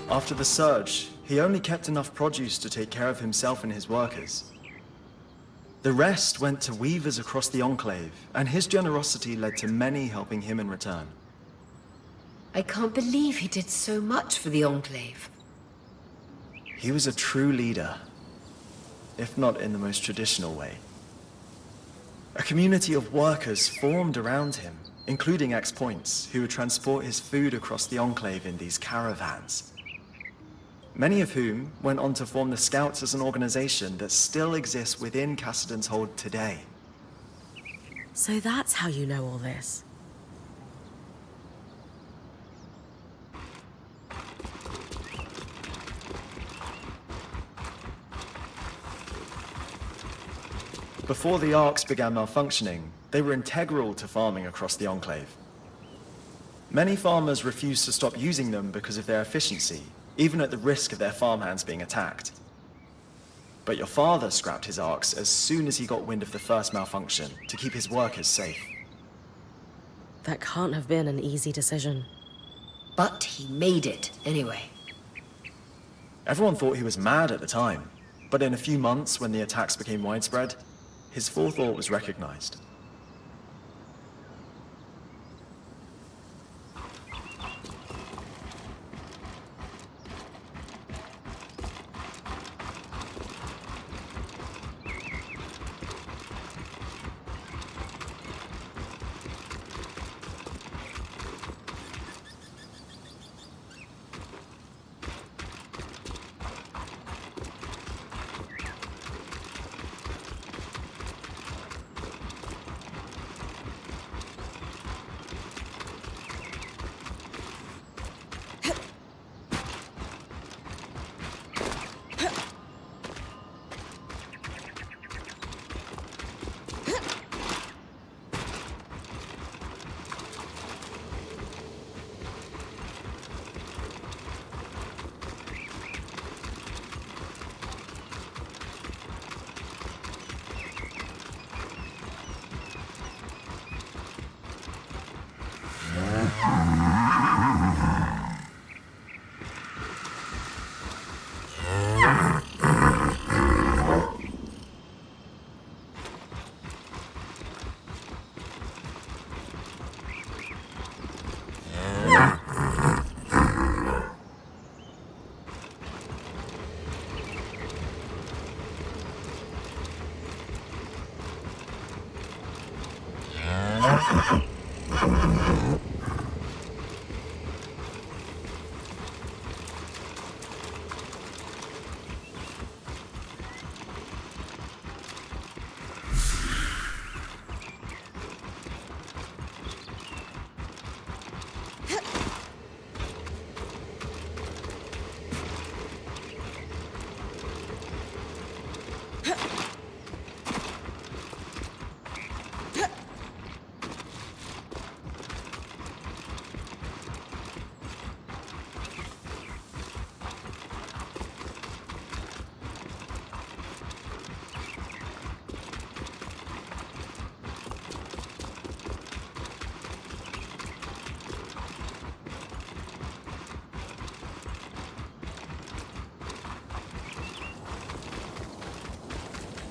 After the surge, he only kept enough produce to take care of himself and his workers. The rest went to weavers across the Enclave, and his generosity led to many helping him in return. I can't believe he did so much for the Enclave. He was a true leader, if not in the most traditional way. A community of workers formed around him, including ex-points, who would transport his food across the Enclave in these caravans. Many of whom went on to form the Scouts as an organization that still exists within Cassidon's Hold today. So that's how you know all this. Before the arcs began malfunctioning, they were integral to farming across the Enclave. Many farmers refused to stop using them because of their efficiency, even at the risk of their farmhands being attacked. But your father scrapped his arcs as soon as he got wind of the first malfunction to keep his workers safe. That can't have been an easy decision. But he made it, anyway. Everyone thought he was mad at the time, but in a few months when the attacks became widespread, his forethought was recognized.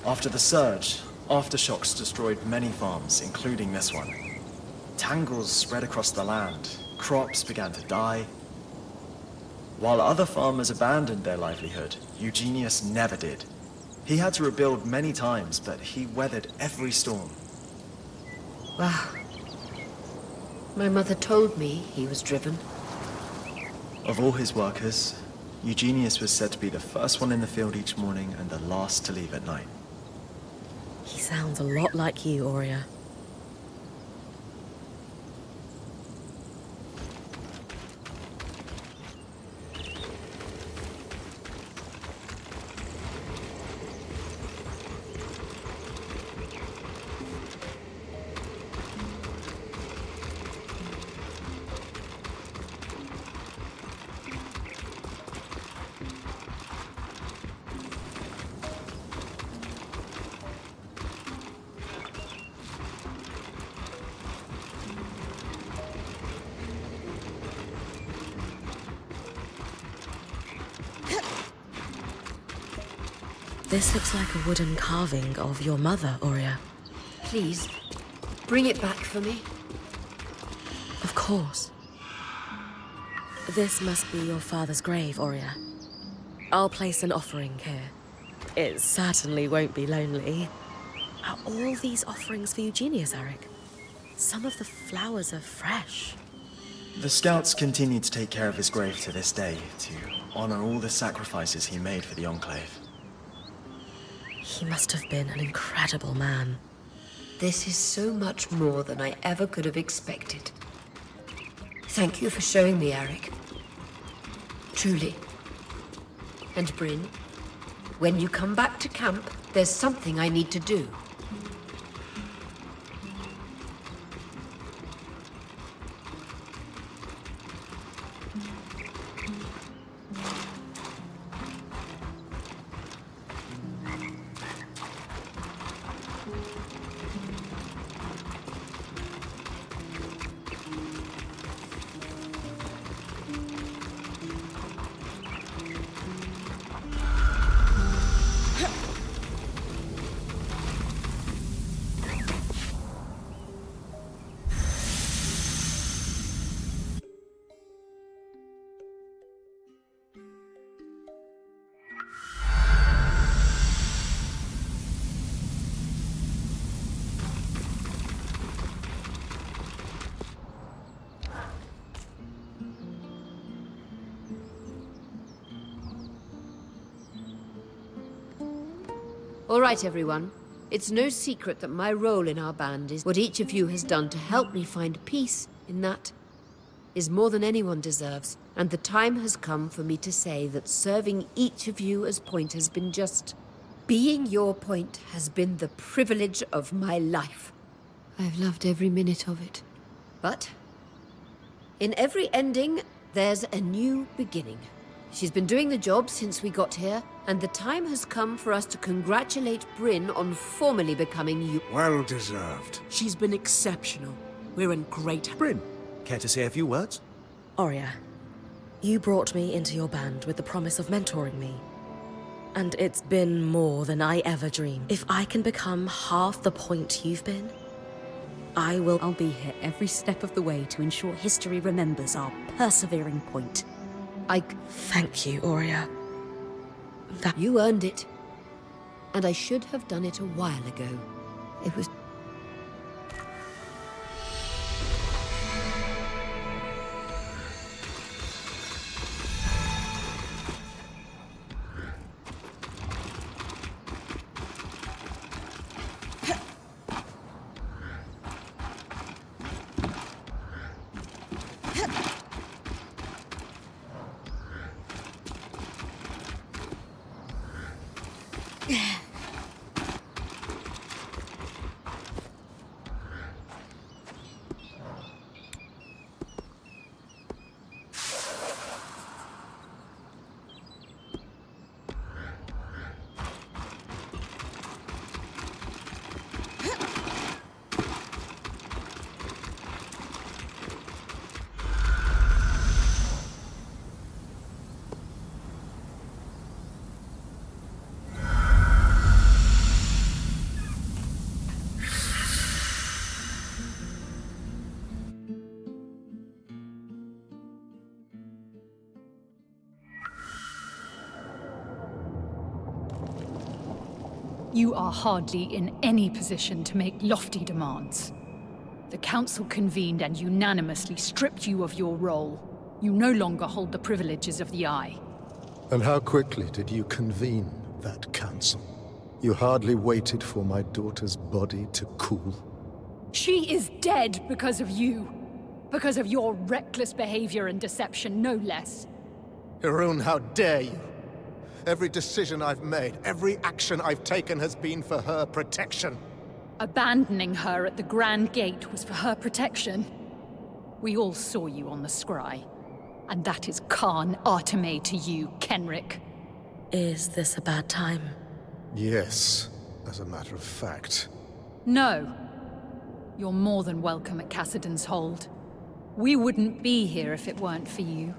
After the surge, aftershocks destroyed many farms, including this one. Tangles spread across the land, crops began to die. While other farmers abandoned their livelihood, Eugenius never did. He had to rebuild many times, but he weathered every storm. Wow. My mother told me he was driven. Of all his workers, Eugenius was said to be the first one in the field each morning and the last to leave at night. He sounds a lot like you, Aurea. This looks like a wooden carving of your mother, Aurea. Please, bring it back for me. Of course. This must be your father's grave, Aurea. I'll place an offering here. It certainly won't be lonely. Are all these offerings for Eugenius, Eric? Some of the flowers are fresh. The Scouts continue to take care of his grave to this day, to honor all the sacrifices he made for the Enclave. He must have been an incredible man. This is so much more than I ever could have expected. Thank you for showing me, Eric. Truly. And Bryn, when you come back to camp, there's something I need to do. All right, everyone. It's no secret that my role in our band is what each of you has done to help me find peace in that is more than anyone deserves. And the time has come for me to say that serving each of you as point has been just... Being your point has been the privilege of my life. I've loved every minute of it. But in every ending, there's a new beginning. She's been doing the job since we got here, and the time has come for us to congratulate Bryn on formally becoming you. Well deserved. She's been exceptional. We're in great... Bryn, care to say a few words? Aurea, you brought me into your band with the promise of mentoring me. And it's been more than I ever dreamed. If I can become half the point you've been, I will... I'll be here every step of the way to ensure history remembers our persevering point. Thank you, Aurea. You earned it. And I should have done it a while ago. It was... You are hardly in any position to make lofty demands. The Council convened and unanimously stripped you of your role. You no longer hold the privileges of the Eye. And how quickly did you convene that council? You hardly waited for my daughter's body to cool. She is dead because of you. Because of your reckless behavior and deception, no less. Hirun, how dare you! Every decision I've made, every action I've taken has been for her protection. Abandoning her at the Grand Gate was for her protection. We all saw you on the scry. And that is Khan Arteme to you, Kenrick. Is this a bad time? Yes, as a matter of fact. No. You're more than welcome at Cassidon's Hold. We wouldn't be here if it weren't for you.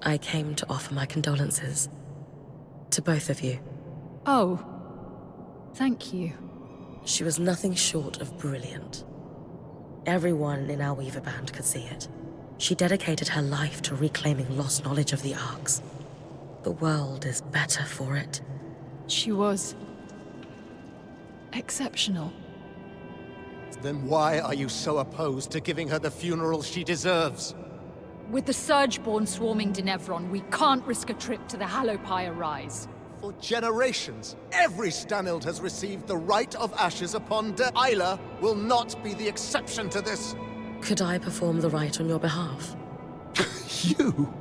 I came to offer my condolences. To both of you. Oh, Thank you. She was nothing short of brilliant. Everyone in our Weaver band could see it. She dedicated her life to reclaiming lost knowledge of the arcs. The world is better for it. She was... exceptional. Then why are you so opposed to giving her the funeral she deserves? With the Surgeborn swarming Denevron, we can't risk a trip to the Hallowpire Rise. For generations, every Stanild has received the rite of ashes upon death. Isla will not be the exception to this. Could I perform the rite on your behalf? You?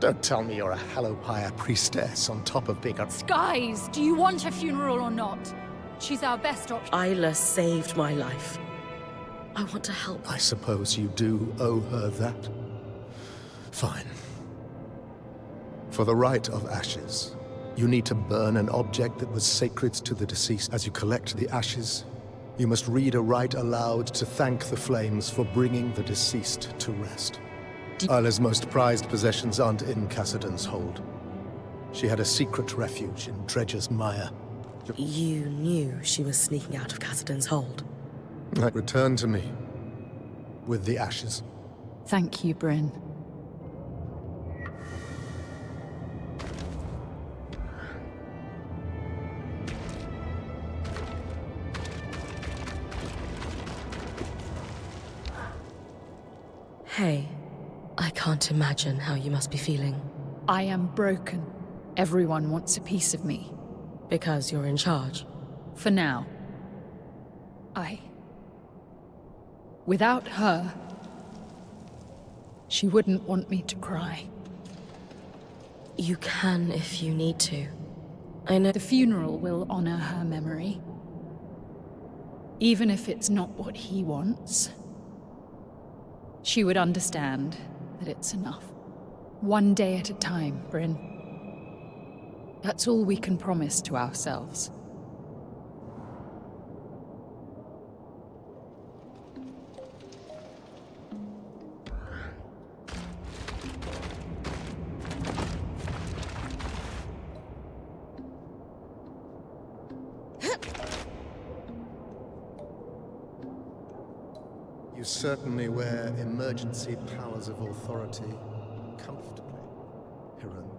Don't tell me you're a Hallowpire priestess on top of being a... Skies, do you want a funeral or not? She's our best option. Isla saved my life. I want to help. I suppose you do owe her that. Fine. For the rite of ashes, you need to burn an object that was sacred to the deceased. As you collect the ashes, you must read a rite aloud to thank the flames for bringing the deceased to rest. Isla's most prized possessions aren't in Cassidon's hold. She had a secret refuge in Dredger's Mire. You knew she was sneaking out of Cassidon's hold. Return to me with the ashes. Thank you, Bryn. Hey, I can't imagine how you must be feeling. I am broken. Everyone wants a piece of me. Because you're in charge. For now. Without her, she wouldn't want me to cry. You can if you need to. I know. The funeral will honor her memory. Even if it's not what he wants. She would understand that it's enough. One day at a time, Bryn. That's all we can promise to ourselves. You certainly wear emergency powers of authority comfortably, Hiran.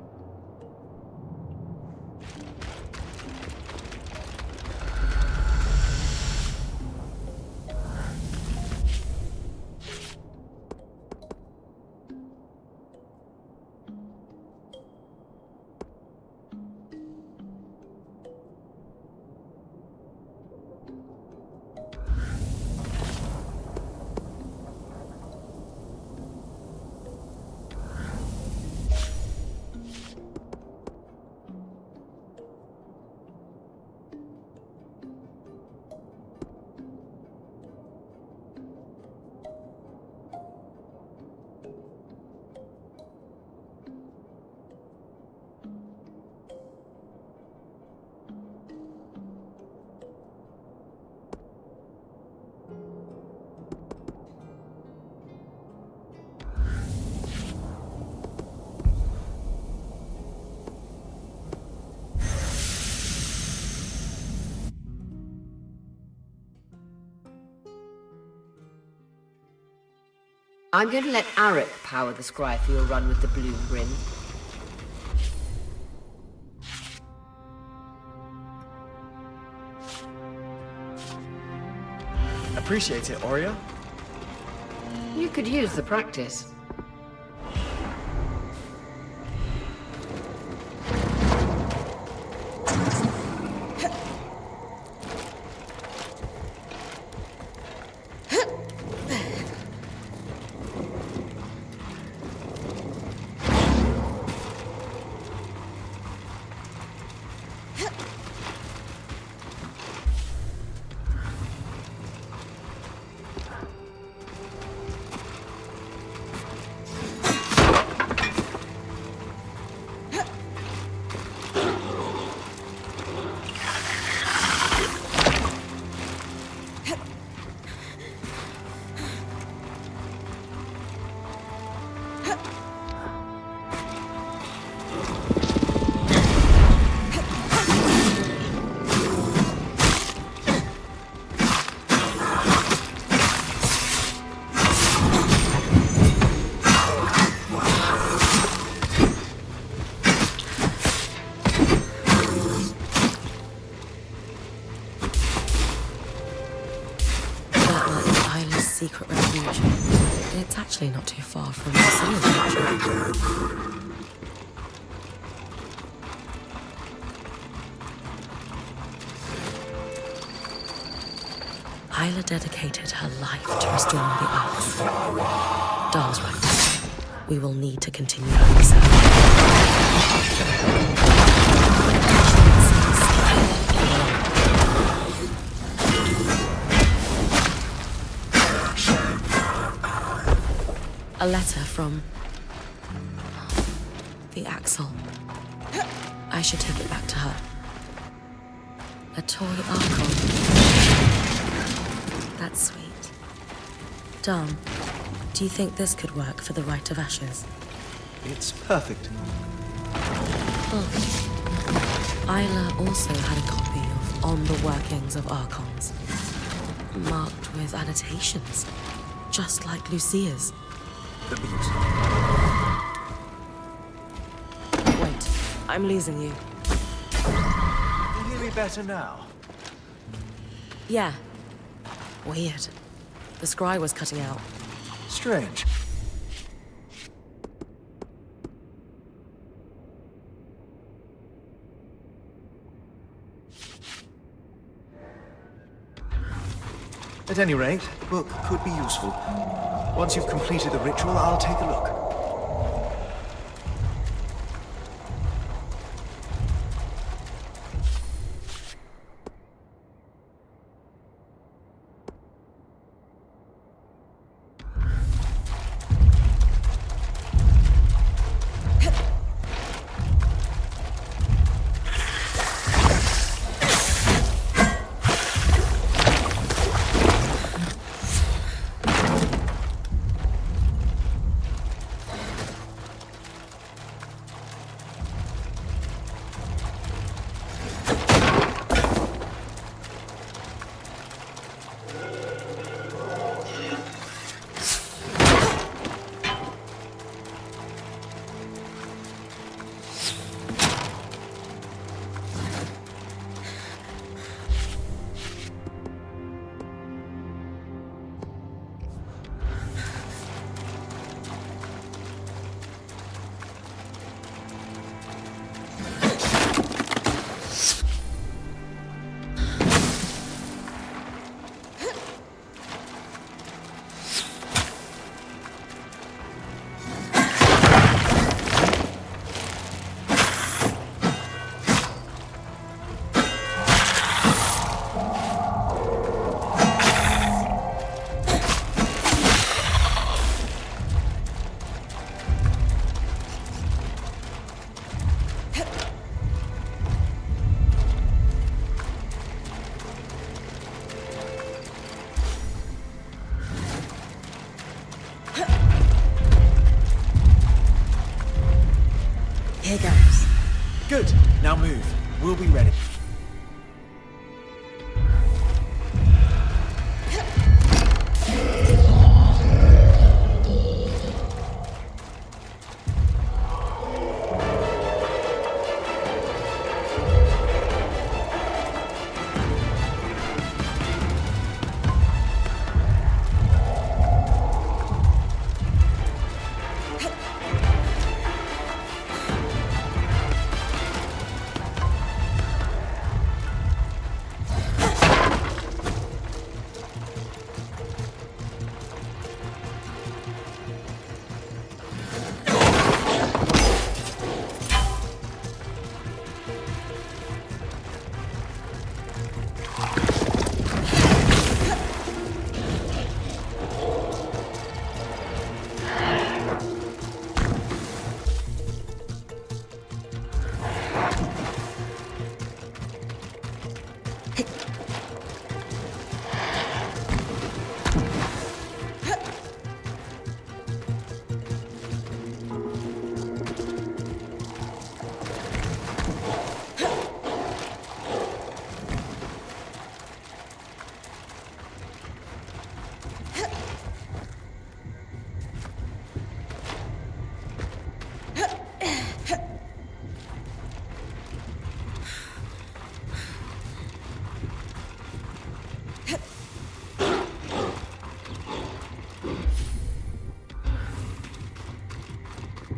I'm going to let Arik power the scry for your run with the blue Bryn. Appreciate it, Aurea. You could use the practice. It's actually not too far from Lucia's. Isla dedicated her life to restoring the arts. Dar's right. We will need to continue the research. A letter from the Axel. I should take it back to her. A toy Archon. That's sweet. Dom, do you think this could work for the Rite of Ashes? It's perfect. Isla also had a copy of On the Workings of Archons, marked with annotations, just like Lucia's. Wait, I'm losing you. Can you hear me better now? Yeah. Weird. The scry was cutting out. Strange. At any rate, the book could be useful. Once you've completed the ritual, I'll take a look. Here goes. Good. Now move. We'll be ready.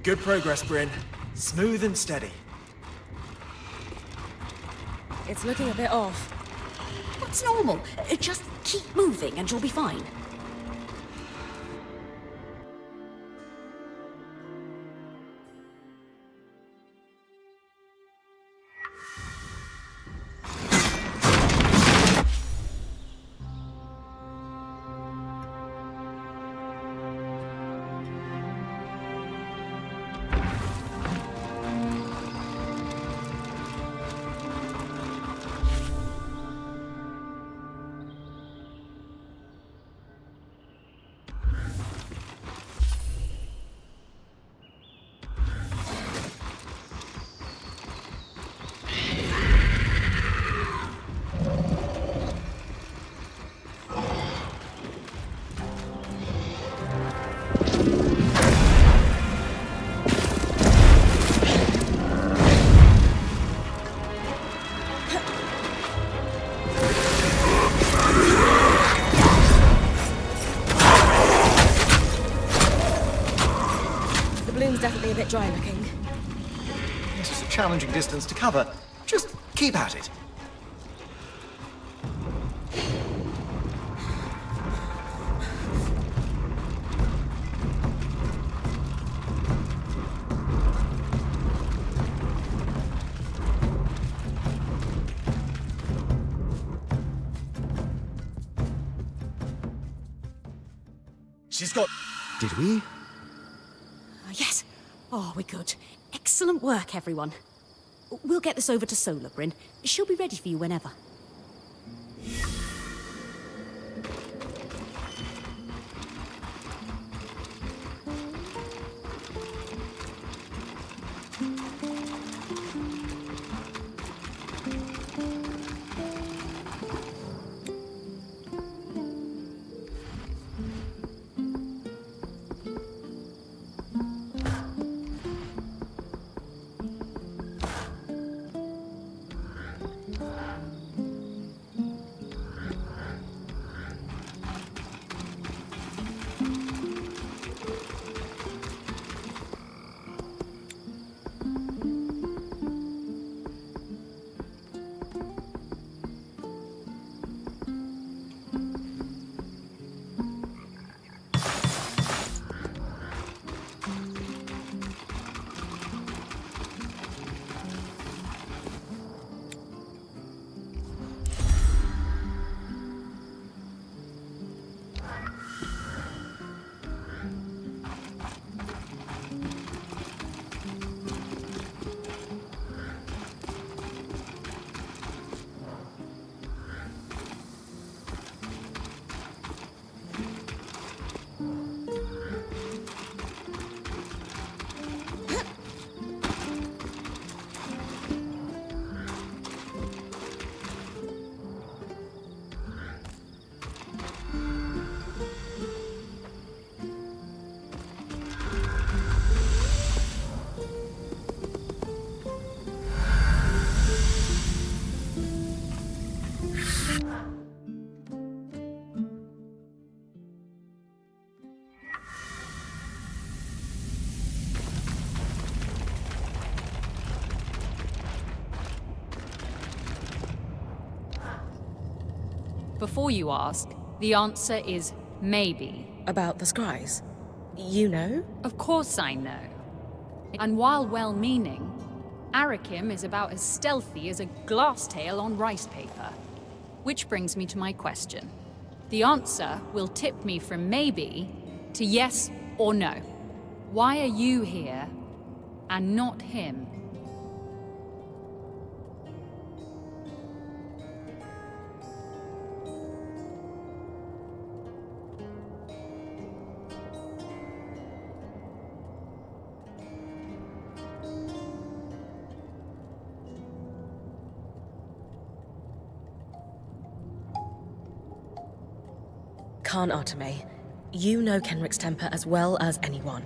Good progress, Bryn. Smooth and steady. It's looking a bit off. That's normal. Just keep moving and you'll be fine. Definitely a bit dry looking. This is a challenging distance to cover. Just keep at it. She's got... Did we? Yes. Oh, we're good. Excellent work, everyone. We'll get this over to Solar, Bryn. She'll be ready for you whenever. Before you ask, the answer is maybe. About the scries? You know? Of course I know. And while well-meaning, Arakim is about as stealthy as a glass tail on rice paper. Which brings me to my question. The answer will tip me from maybe to yes or no. Why are you here and not him? Khan Arteme, you know Kenrick's temper as well as anyone.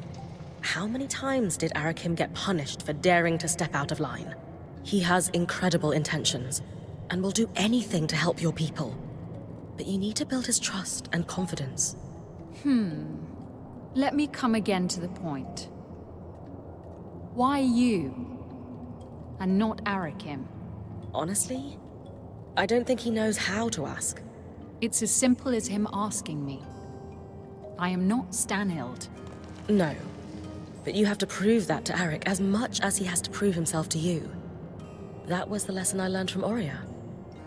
How many times did Arakim get punished for daring to step out of line? He has incredible intentions, and will do anything to help your people. But you need to build his trust and confidence. Let me come again to the point. Why you? And not Arakim? Honestly, I don't think he knows how to ask. It's as simple as him asking me. I am not Stanhild. No. But you have to prove that to Arik as much as he has to prove himself to you. That was the lesson I learned from Oria.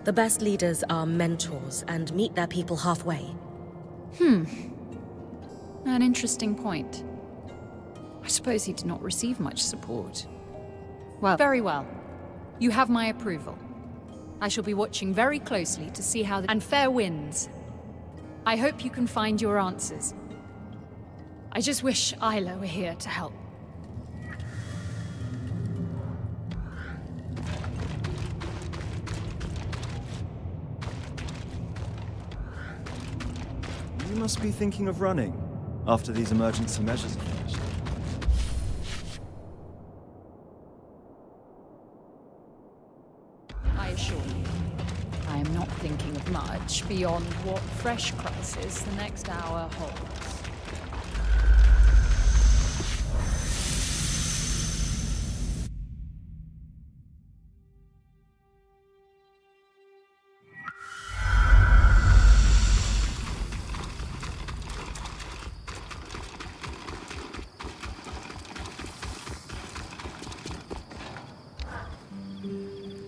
The best leaders are mentors and meet their people halfway. An interesting point. I suppose he did not receive much support. Well, very well. You have my approval. I shall be watching very closely to see how and fair winds. I hope you can find your answers. I just wish Isla were here to help. You must be thinking of running after these emergency measures are finished. I assure you, I am not thinking of much beyond what fresh crisis the next hour holds.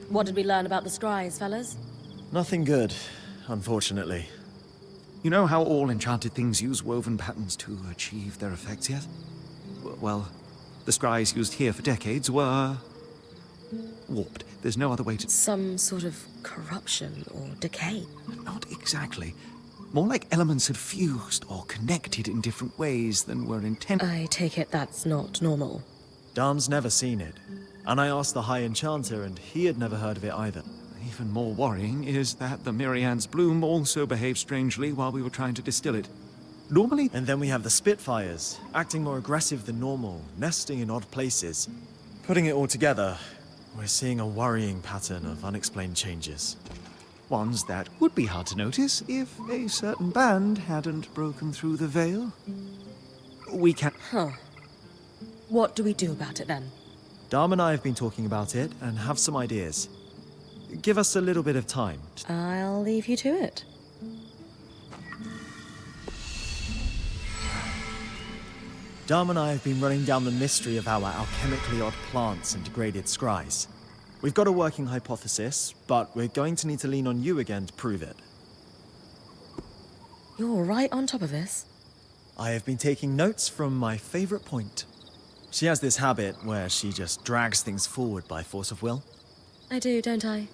What did we learn about the scries, fellas? Nothing good, unfortunately. You know how all enchanted things use woven patterns to achieve their effects yet? Well, the scries used here for decades were warped. There's no other way to... Some sort of corruption or decay? Not exactly. More like elements had fused or connected in different ways than were intended. I take it that's not normal. Darm's never seen it, and I asked the High Enchanter, and he had never heard of it either. Even more worrying is that the Mirian's bloom also behaved strangely while we were trying to distill it. Normally... And then we have the Spitfires, acting more aggressive than normal, nesting in odd places. Putting it all together, we're seeing a worrying pattern of unexplained changes. Ones that would be hard to notice if a certain band hadn't broken through the veil. We can... Huh. What do we do about it then? Darm and I have been talking about it and have some ideas. Give us a little bit of time. I'll leave you to it. Darm and I have been running down the mystery of our alchemically odd plants and degraded scries. We've got a working hypothesis, but we're going to need to lean on you again to prove it. You're right on top of this. I have been taking notes from my favorite point. She has this habit where she just drags things forward by force of will. I do, don't I?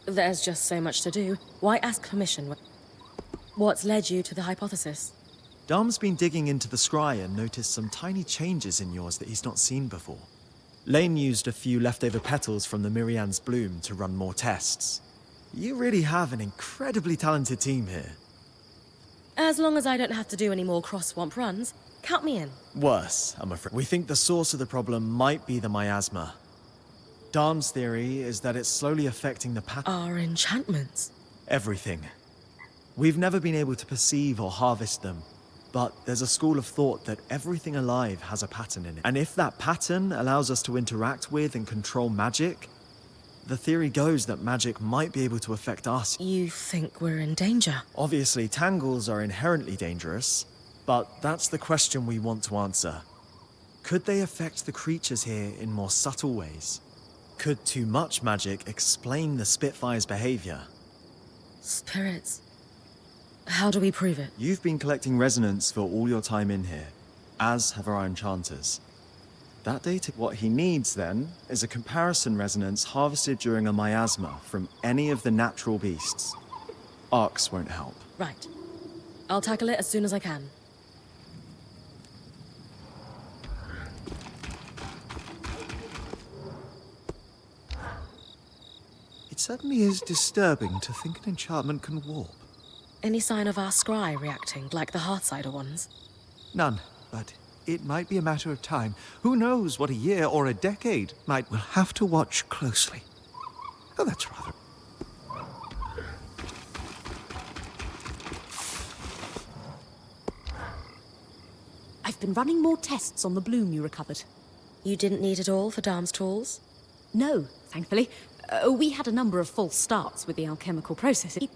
There's just so much to do. Why ask permission? What's led you to the hypothesis? Darm's been digging into the scry and noticed some tiny changes in yours that he's not seen before. Lane used a few leftover petals from the Mirian's bloom to run more tests. You really have an incredibly talented team here. As long as I don't have to do any more cross-swamp runs, count me in. Worse, I'm afraid. We think the source of the problem might be the miasma. Darm's theory is that it's slowly affecting the pattern. Our enchantments? Everything. We've never been able to perceive or harvest them, but there's a school of thought that everything alive has a pattern in it. And if that pattern allows us to interact with and control magic, the theory goes that magic might be able to affect us. You think we're in danger? Obviously, tangles are inherently dangerous, but that's the question we want to answer. Could they affect the creatures here in more subtle ways? Could too much magic explain the Spitfire's behavior? Spirits. How do we prove it? You've been collecting resonance for all your time in here, as have our enchanters. That data, what he needs then, is a comparison resonance harvested during a miasma from any of the natural beasts. Arcs won't help. Right. I'll tackle it as soon as I can. It certainly is disturbing to think an enchantment can warp. Any sign of our scry reacting, like the Heartsider ones? None, but it might be a matter of time. Who knows what a year or a decade might... We'll have to watch closely. Oh, that's rather... I've been running more tests on the bloom you recovered. You didn't need it all for Darm's tools? No, thankfully. We had a number of false starts with the alchemical process. It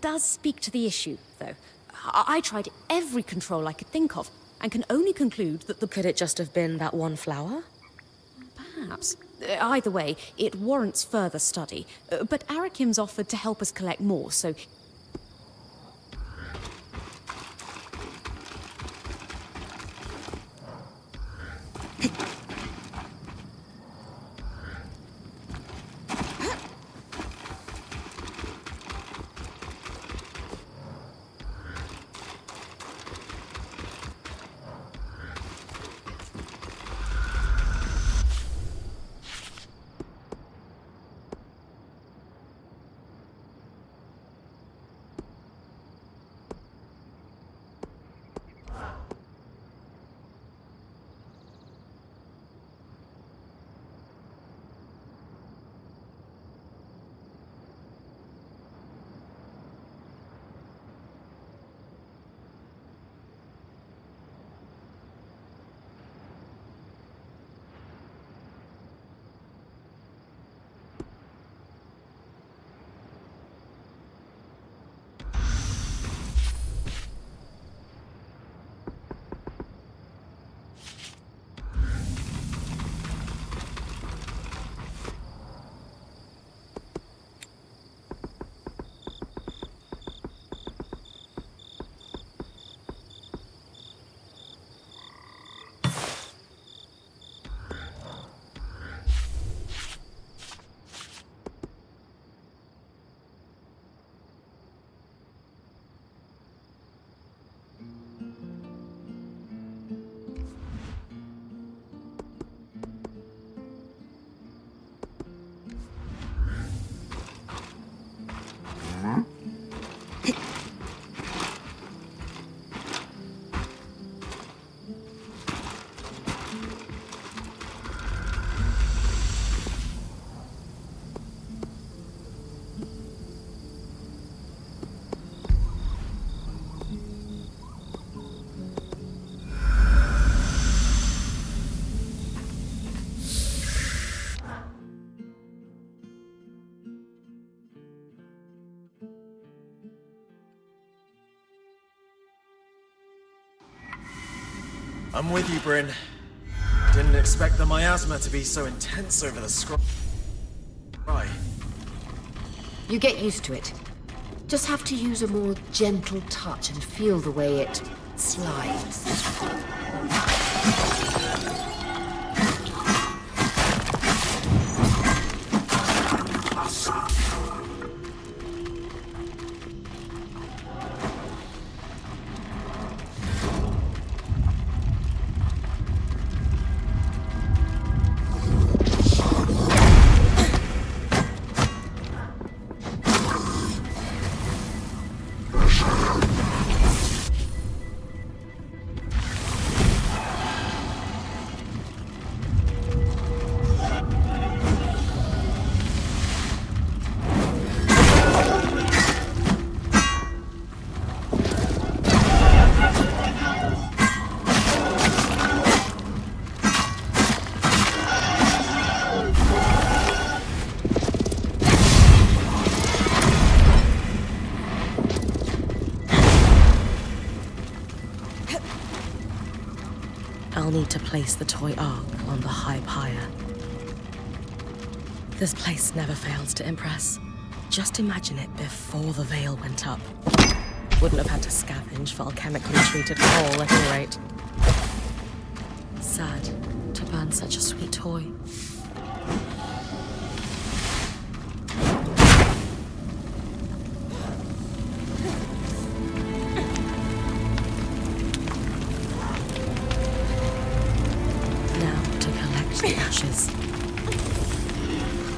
does speak to the issue, though. I tried every control I could think of, and can only conclude that the... Could it just have been that one flower? Perhaps. Either way, it warrants further study. But Arakim's offered to help us collect more, so... I'm with you, Bryn. Didn't expect the miasma to be so intense over the scry. You get used to it. Just have to use a more gentle touch and feel the way it slides. I'll need to place the toy ark on the high pyre. This place never fails to impress. Just imagine it before the veil went up. Wouldn't have had to scavenge for alchemically treated coal at any rate. Sad to burn such a sweet toy.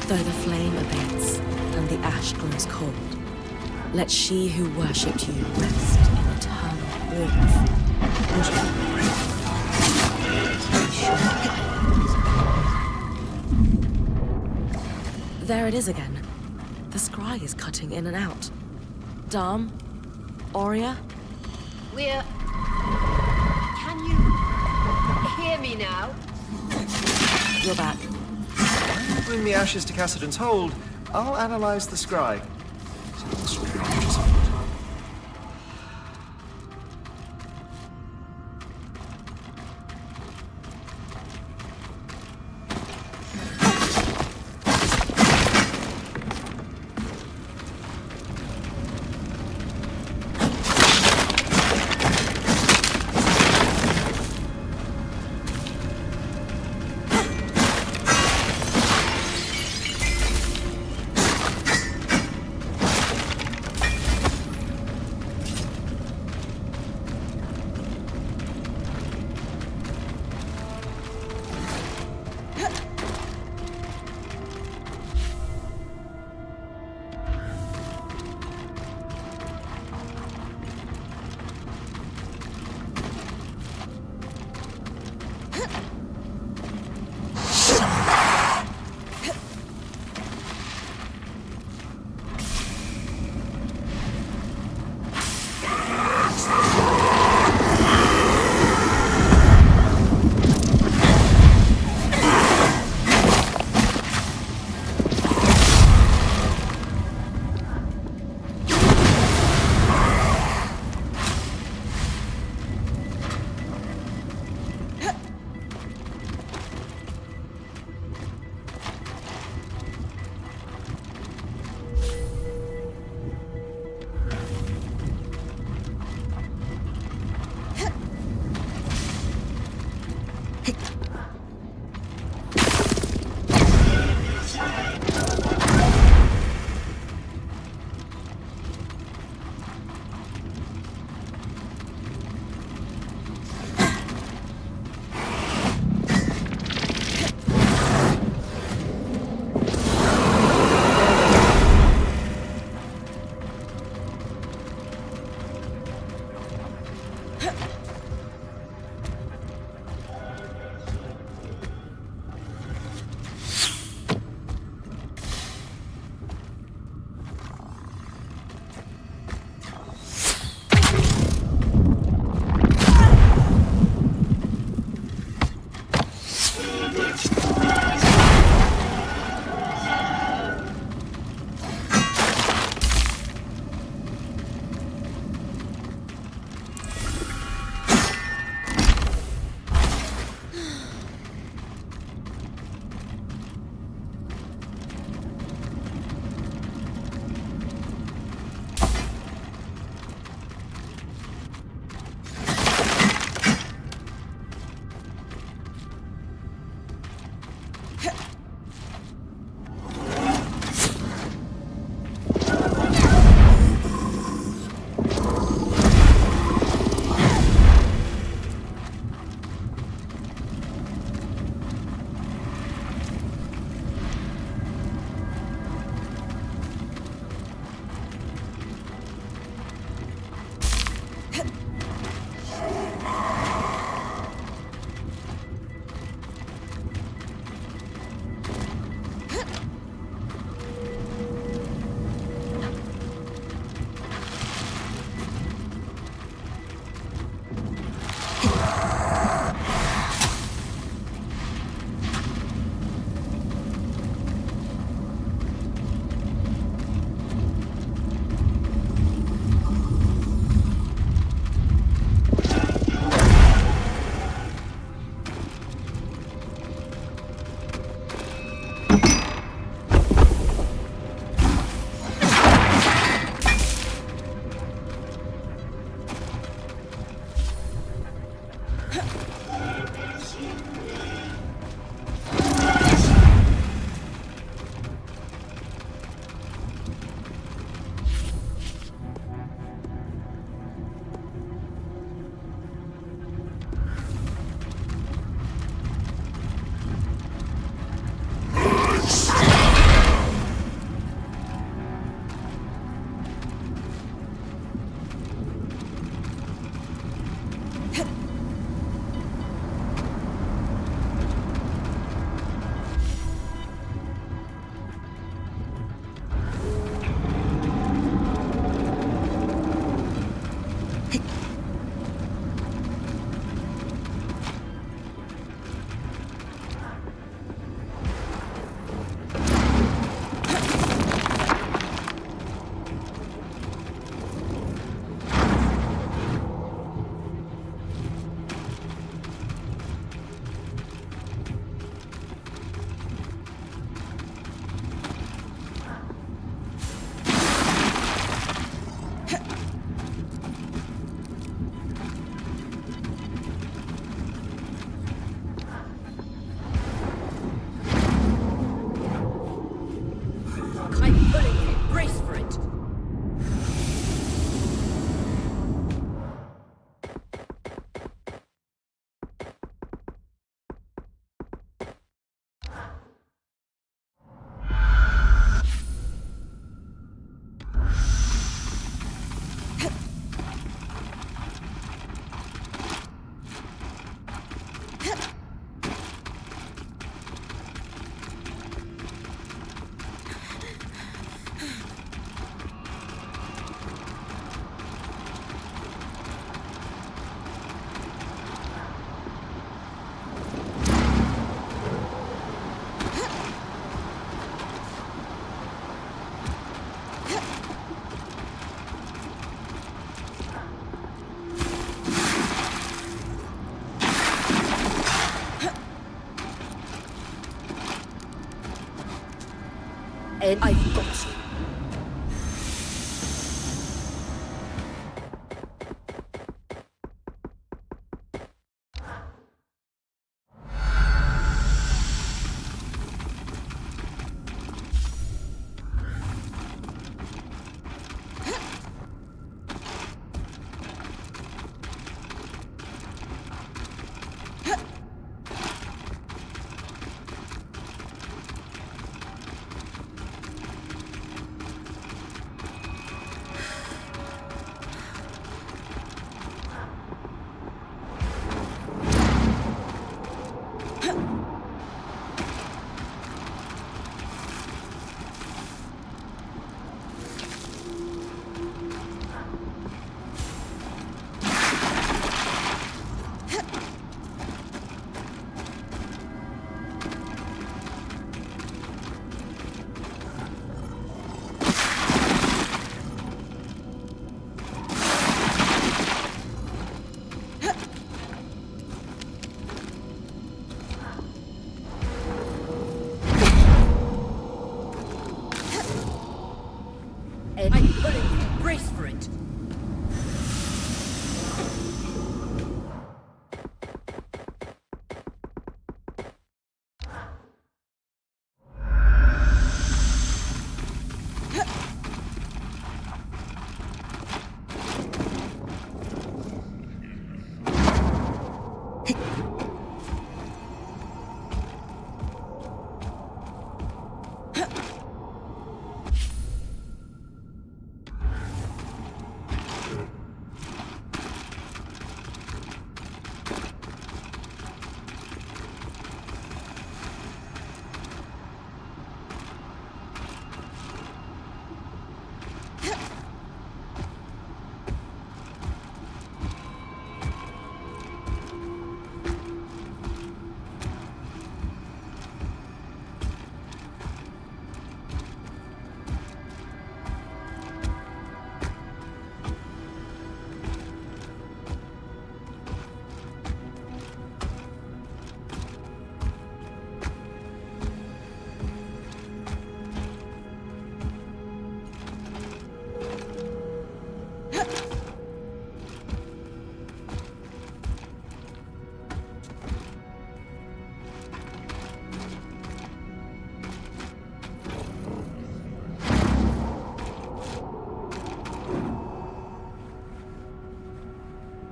Though the flame abates and the ash grows cold, let she who worshipped you rest in eternal warmth. There it is again. The scry is cutting in and out. Darm? Aurea? Can you hear me now? you're back. Bring the ashes to Cassidon's hold. I'll analyze the scry. And I've got you. And I'm pulling you. Brace for it.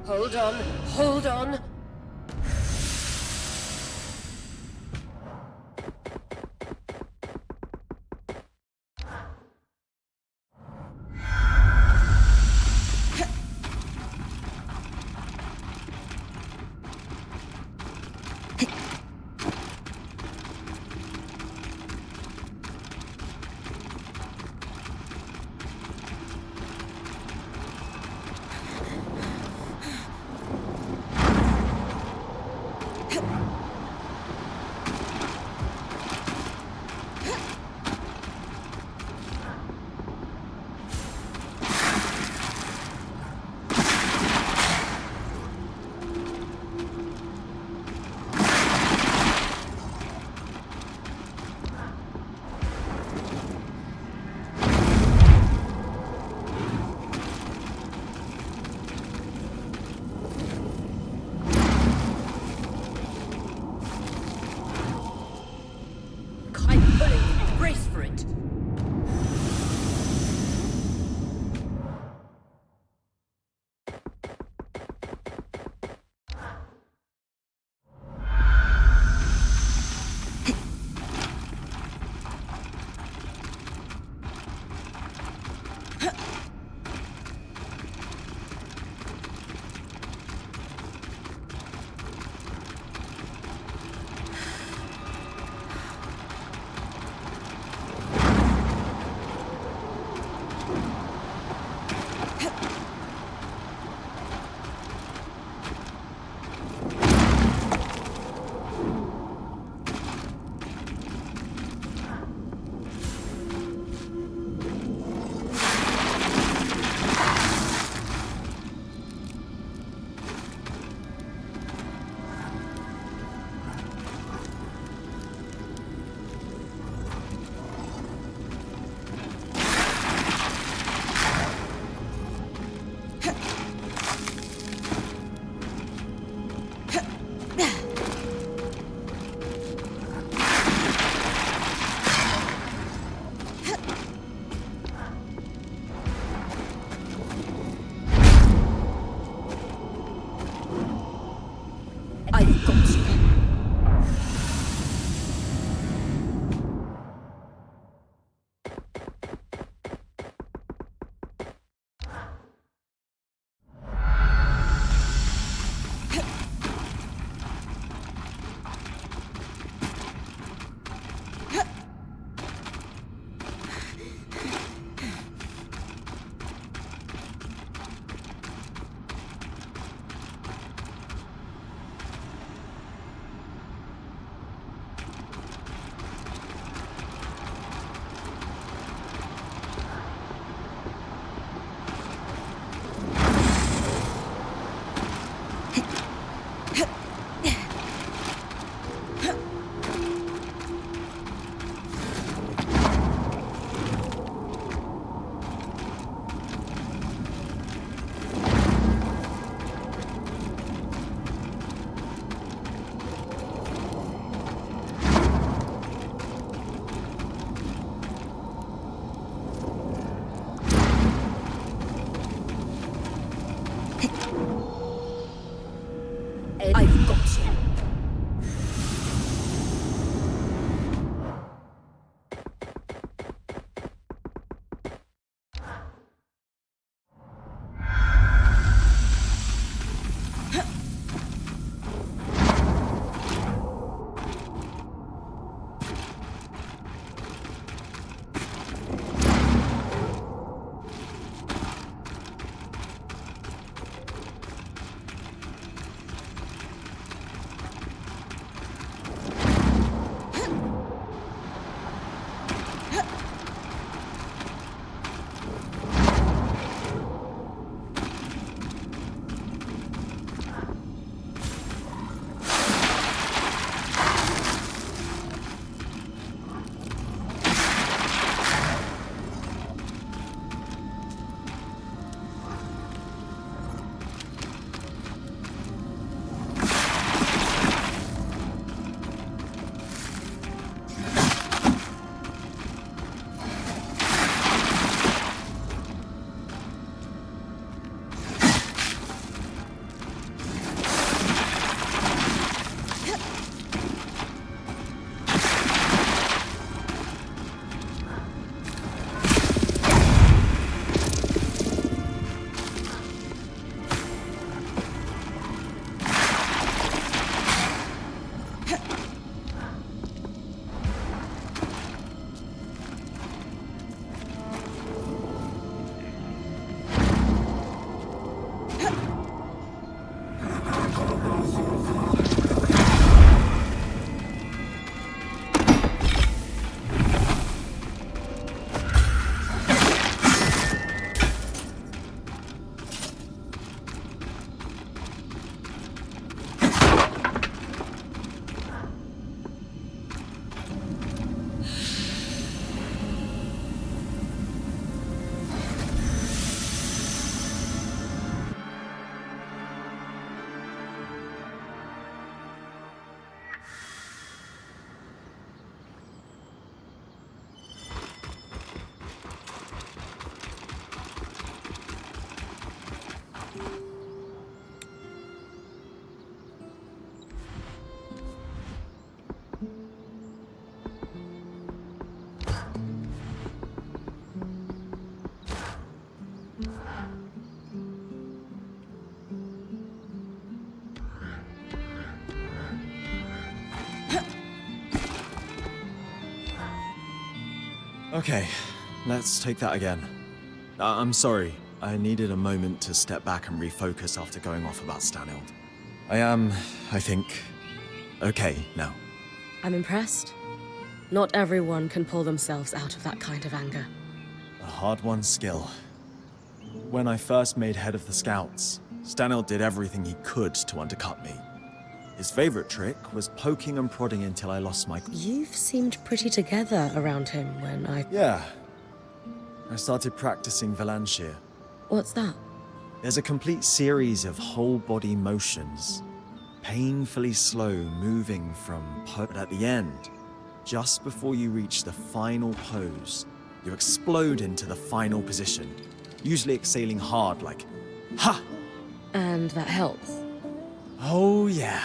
Hold on, hold on. Okay, let's take that again. I'm sorry. I needed a moment to step back and refocus after going off about Stanild. I am, I think, okay now. I'm impressed. Not everyone can pull themselves out of that kind of anger. A hard-won skill. When I first made head of the Scouts, Stanild did everything he could to undercut me. His favorite trick was poking and prodding until I lost my... You've seemed pretty together around him when I... Yeah. I started practicing Valanshir. What's that? There's a complete series of whole-body motions, painfully slow, moving from but at the end, just before you reach the final pose, you explode into the final position, usually exhaling hard like, ha! And that helps. Oh yeah.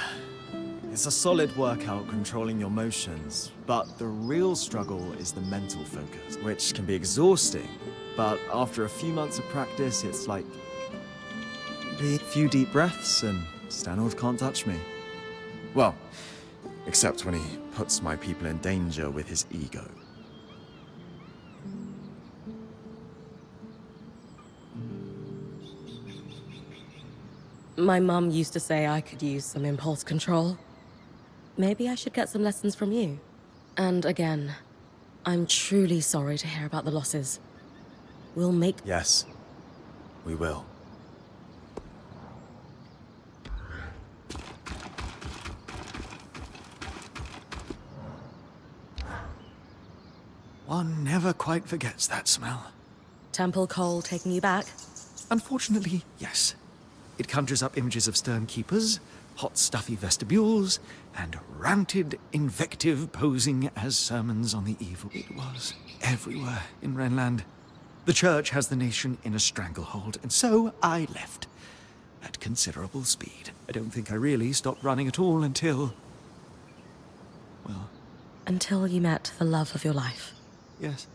It's a solid workout controlling your motions, but the real struggle is the mental focus, which can be exhausting, but after a few months of practice, it's like a few deep breaths and Stanild can't touch me. Well, except when he puts my people in danger with his ego. My mum used to say I could use some impulse control. Maybe I should get some lessons from you. And again, I'm truly sorry to hear about the losses. We'll make... Yes, we will. One never quite forgets that smell. Temple coal taking you back? Unfortunately, yes. It conjures up images of stern keepers, hot stuffy vestibules, and ranted invective posing as sermons on the evil. It was everywhere in Renland. The church has the nation in a stranglehold, and so I left. At considerable speed. I don't think I really stopped running at all until... well... Until you met the love of your life. yes.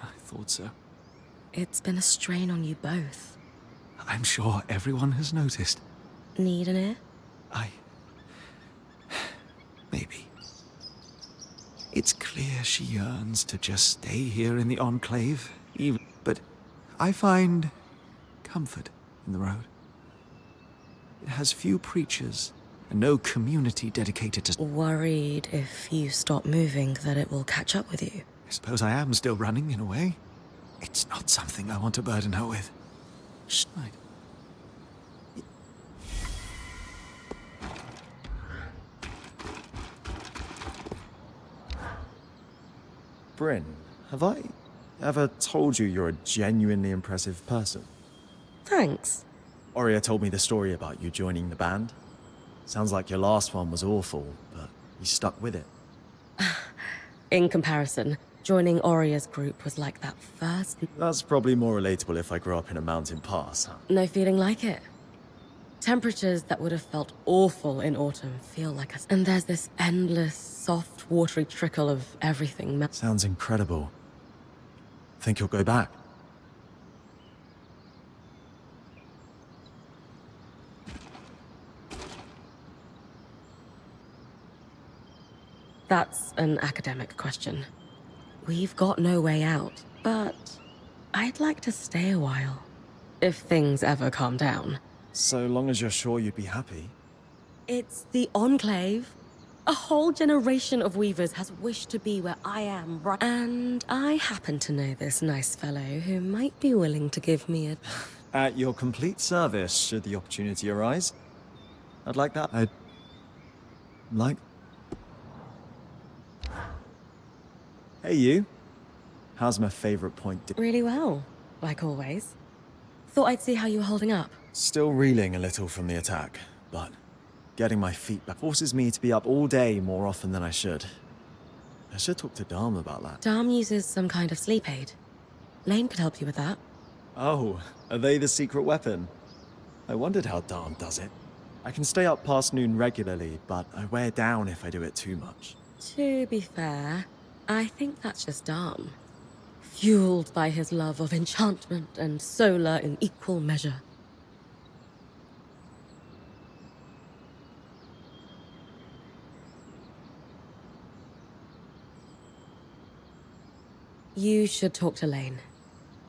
I thought so. It's been a strain on you both. I'm sure everyone has noticed. Need an ear? Maybe. It's clear she yearns to just stay here in the Enclave, but I find comfort in the road. It has few preachers and no community dedicated to... Worried if you stop moving that it will catch up with you. I suppose I am still running in a way. It's not something I want to burden her with. Shh. Right. Bryn, have I ever told you you're a genuinely impressive person? Thanks. Oria told me the story about you joining the band. Sounds like your last one was awful, but you stuck with it. In comparison, joining Oria's group was like that first... That's probably more relatable if I grew up in a mountain pass, huh? No feeling like it. Temperatures that would have felt awful in autumn feel like us. And there's this endless, soft, watery trickle of everything. Sounds incredible. Think you'll go back? That's an academic question. We've got no way out, but I'd like to stay a while. If things ever calm down. So long as you're sure you'd be happy. It's the Enclave. A whole generation of weavers has wished to be where I am right. And I happen to know this nice fellow who might be willing to give me a... At your complete service, should the opportunity arise. I'd like that. I'd... like... Hey, you. How's my favorite point? Really well, like always. Thought I'd see how you were holding up. Still reeling a little from the attack, but getting my feet back forces me to be up all day more often than I should. I should talk to Dharm about that. Dharm uses some kind of sleep aid. Lane could help you with that. Oh, are they the secret weapon? I wondered how Dharm does it. I can stay up past noon regularly, but I wear down if I do it too much. To be fair, I think that's just Dharm. Fueled by his love of enchantment and solar in equal measure. You should talk to Lane.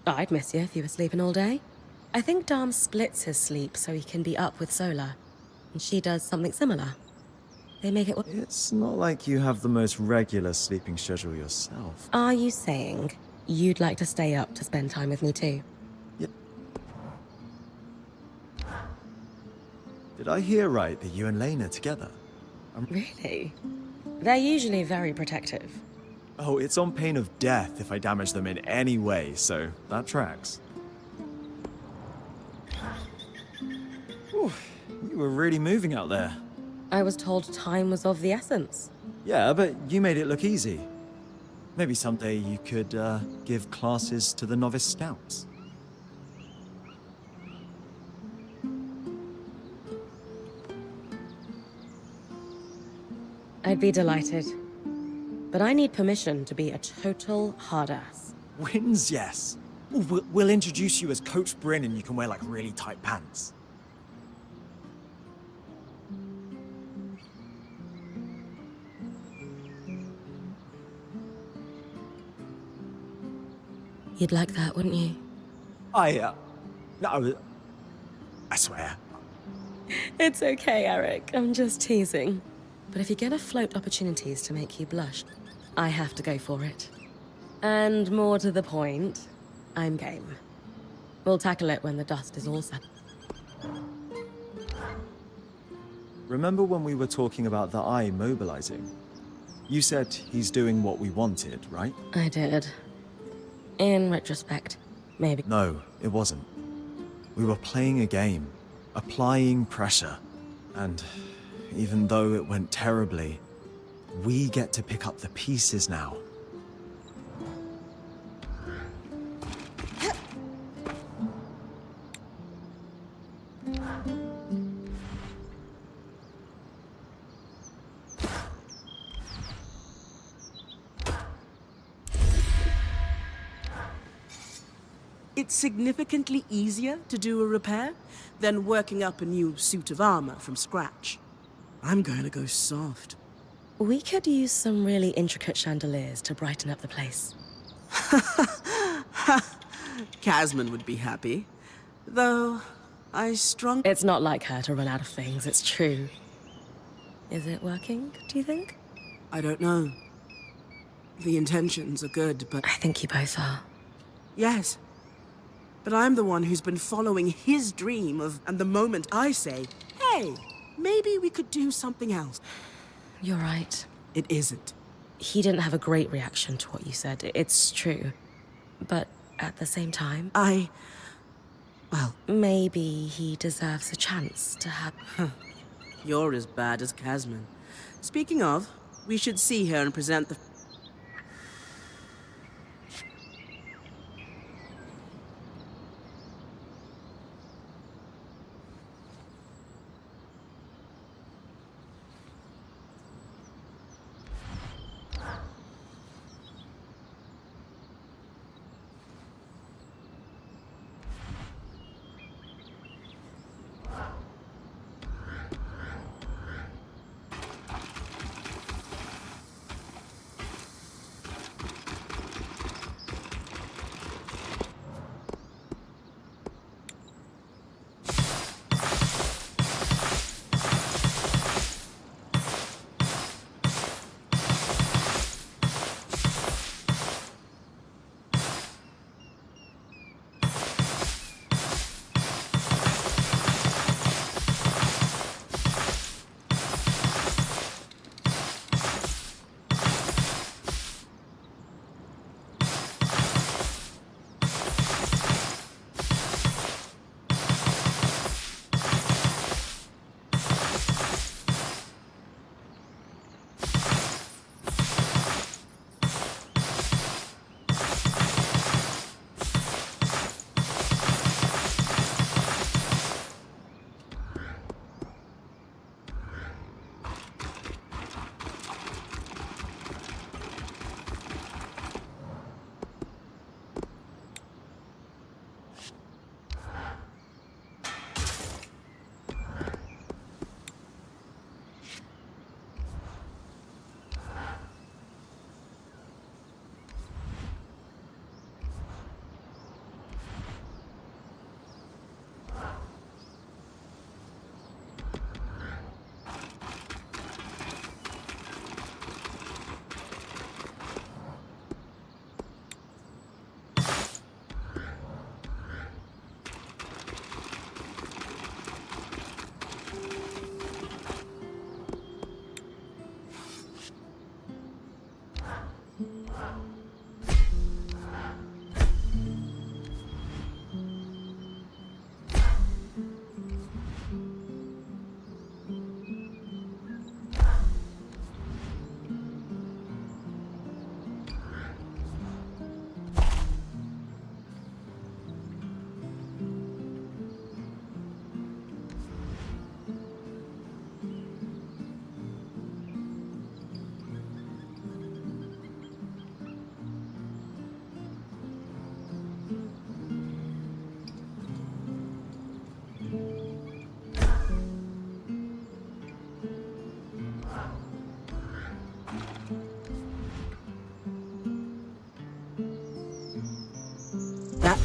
I'd miss you if you were sleeping all day. I think Dom splits his sleep so he can be up with Sola. And she does something similar. They make it... It's not like you have the most regular sleeping schedule yourself. Are you saying you'd like to stay up to spend time with me too? Yeah. Did I hear right that you and Lane are together? Really? They're usually very protective. Oh, it's on pain of death if I damage them in any way, so that tracks. Whew, you were really moving out there. I was told time was of the essence. Yeah, but you made it look easy. Maybe someday you could, give classes to the novice scouts. I'd be delighted. But I need permission to be a total hard-ass. Wins, yes. We'll introduce you as Coach Bryn and you can wear, like, really tight pants. You'd like that, wouldn't you? No, I swear. It's okay, Eric. I'm just teasing. But if you're gonna float opportunities to make you blush, I have to go for it. And more to the point, I'm game. We'll tackle it when the dust is all settled. Remember when we were talking about the eye mobilizing? You said he's doing what we wanted, right? I did. In retrospect, maybe. No, it wasn't. We were playing a game, applying pressure. And even though it went terribly, we get to pick up the pieces now. It's significantly easier to do a repair than working up a new suit of armor from scratch. I'm going to go soft. We could use some really intricate chandeliers to brighten up the place. Casman would be happy. Though, It's not like her to run out of things, it's true. Is it working, do you think? I don't know. The intentions are good, but... I think you both are. Yes. But I'm the one who's been following his dream of... And the moment I say, hey, maybe we could do something else. You're right. It isn't. He didn't have a great reaction to what you said, it's true. But at the same time... Well... Maybe he deserves a chance to have... You're as bad as Casman. Speaking of, we should see her and present the...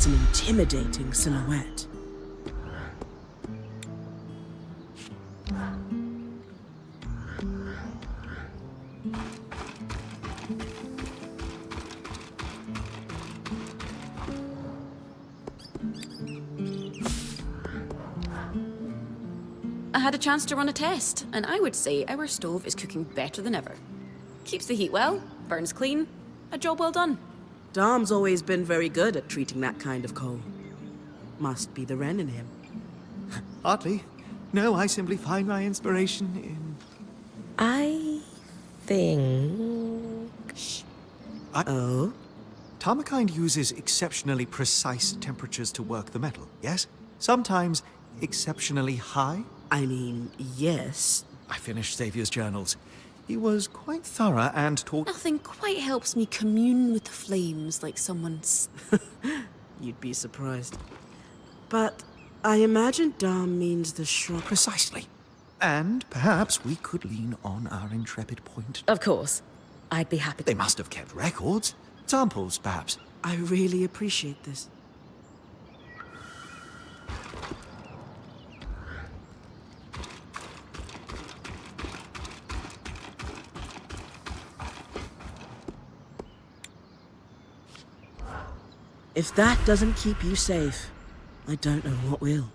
It's an intimidating silhouette. I had a chance to run a test, and I would say our stove is cooking better than ever. Keeps the heat well, burns clean. A job well done. Dom's always been very good at treating that kind of coal. Must be the Wren in him. Hardly. No, I simply find my inspiration in... I think... Oh? Tarmakind uses exceptionally precise temperatures to work the metal, yes? Sometimes exceptionally high? I mean, yes. I finished Xavier's journals. He was quite thorough and taught... Nothing quite helps me commune with the flames like someone's... You'd be surprised. But I imagine Dom means the shrub. Precisely. And perhaps we could lean on our intrepid point. Of course. I'd be happy They must have kept records. Samples, perhaps. I really appreciate this. If that doesn't keep you safe, I don't know what will.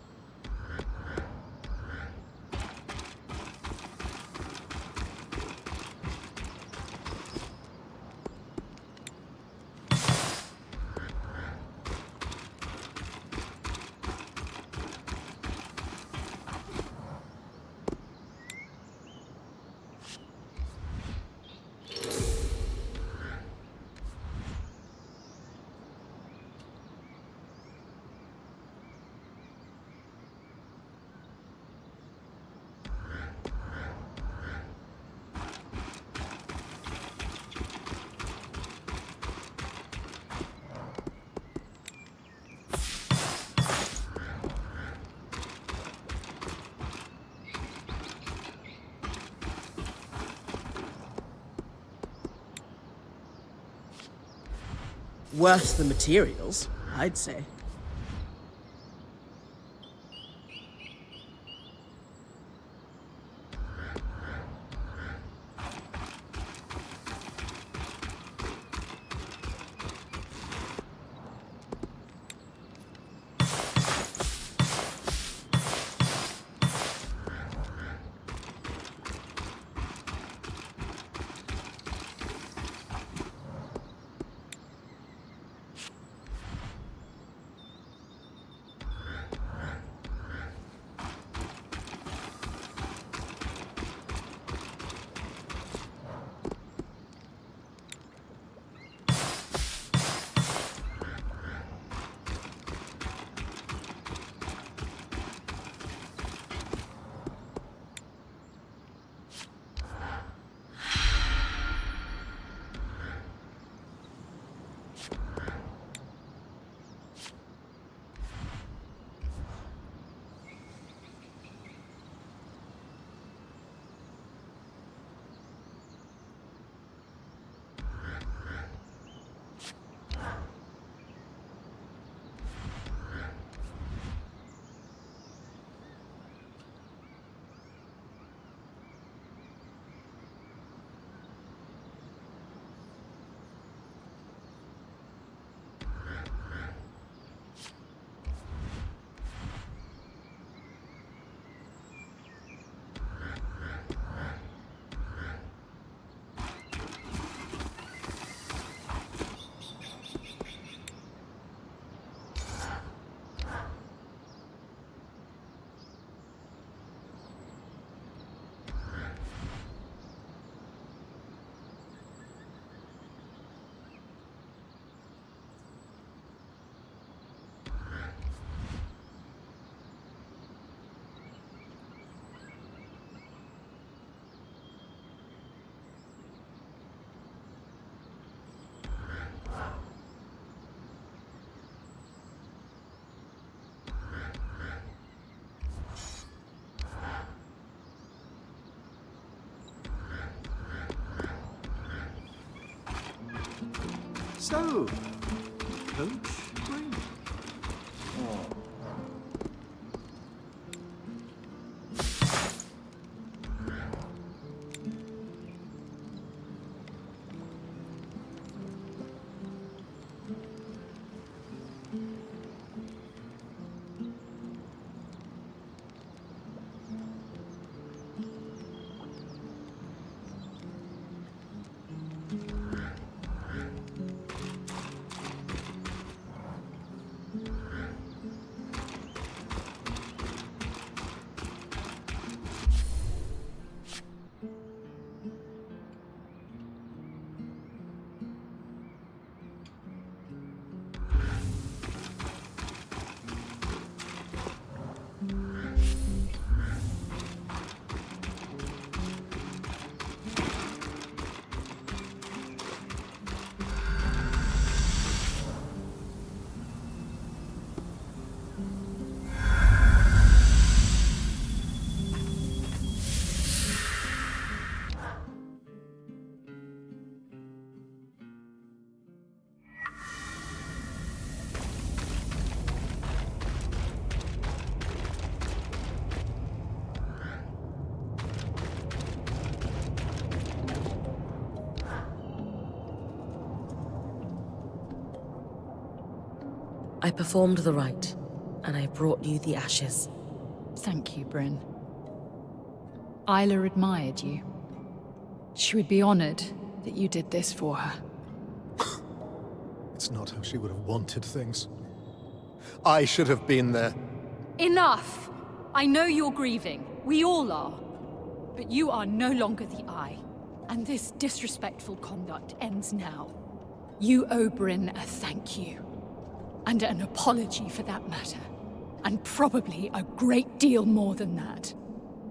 Worth the materials, I'd say. So, Coach Green. I performed the rite, and I brought you the ashes. Thank you, Bryn. Isla admired you. She would be honored that you did this for her. It's not how she would have wanted things. I should have been there. Enough! I know you're grieving. We all are. But you are no longer the Eye. And this disrespectful conduct ends now. You owe Bryn a thank you. And an apology for that matter. And probably a great deal more than that.